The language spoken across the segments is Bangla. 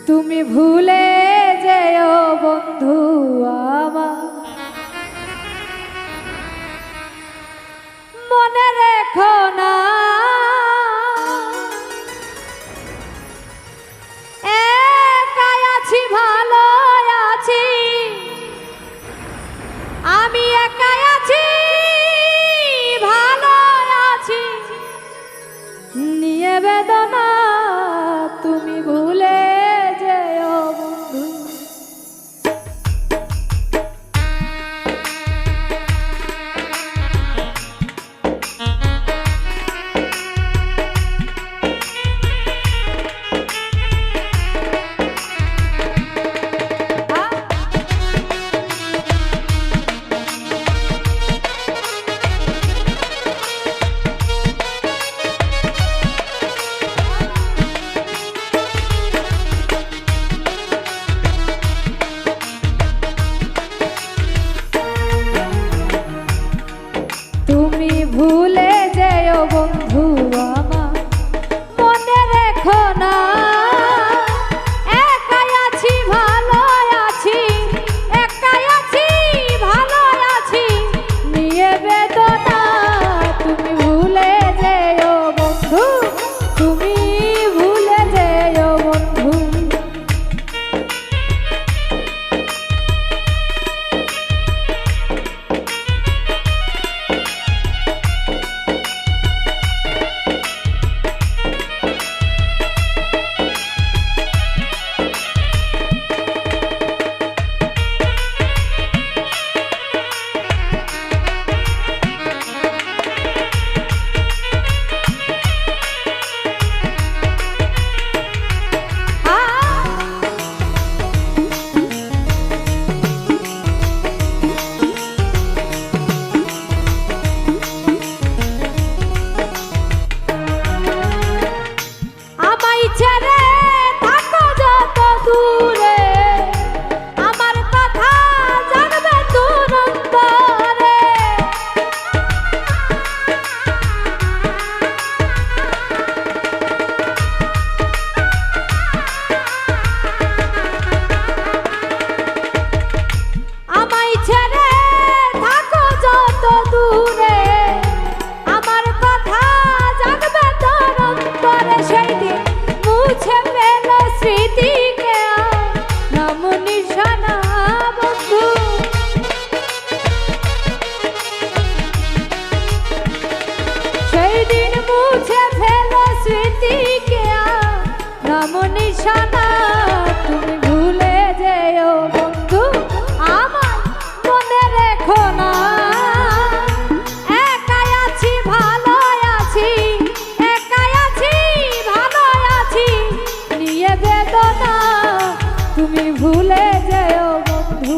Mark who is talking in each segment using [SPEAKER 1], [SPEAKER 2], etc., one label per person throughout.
[SPEAKER 1] তুমি ভুলে যেও বন্ধু আমার, মনে রেখো না একাই আছি, ভালো আছি আমি, একাই আছি ভালো আছি নিয়ে বেদনা, তুমি ভুলে যেও বন্ধু। তুমি ভুলে যেও বন্ধু আমার, মনে রেখো না একাই আছি ভালো আছি, একাই আছি ভালো আছি নিয়ে বেদনা, তুমি ভুলে যেও বন্ধু, তুমি ভুলে যেও বন্ধু। ছেড়ে থাকো যত দূরে, আমার কথা জানবে দুরন্তরে, আমায় ছেড়ে থাকো যত দূরে, আমার কথা জানবে দুরন্তরে, সেই দিন মুছে ফেল স্মৃতিকে নাম নিশানা বন্ধু, সেই দিন মুছে ফেল স্মৃতিকে নাম নিশানা, তুমি ভুলে যেও বন্ধু আমার, মনে রেখো না একাই আছি ভালো আছি, একাই আছি ভালো আছি নিয়ে বেদনা, তুমি ভুলে যেও বন্ধু।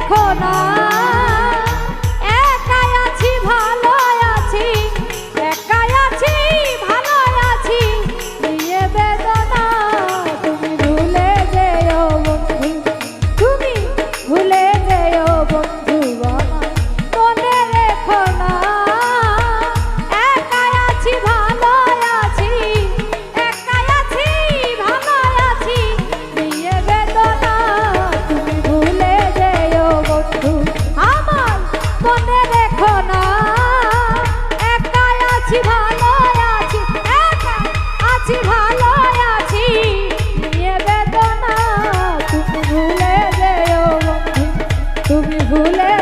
[SPEAKER 1] রেখো না একাই আছি ভালো আছি একাই আছি ভালো আছি নিয়ে বেদনা তুমি ভুলে যেও বন্ধু তুমি ভুলে যেও বন্ধু মনে রেখো না একাই আছি ভালো আছি একাই আছি ভালো আছি নিয়ে বেদনা তুমি ভুলে যেও বন্ধু আমার মনে রেখো না একাই আছি ভালো আছি একাই আছি ভালো আছি নিয়ে বেদনা তুমি ভুলে যেও বন্ধু তুমি ভুলে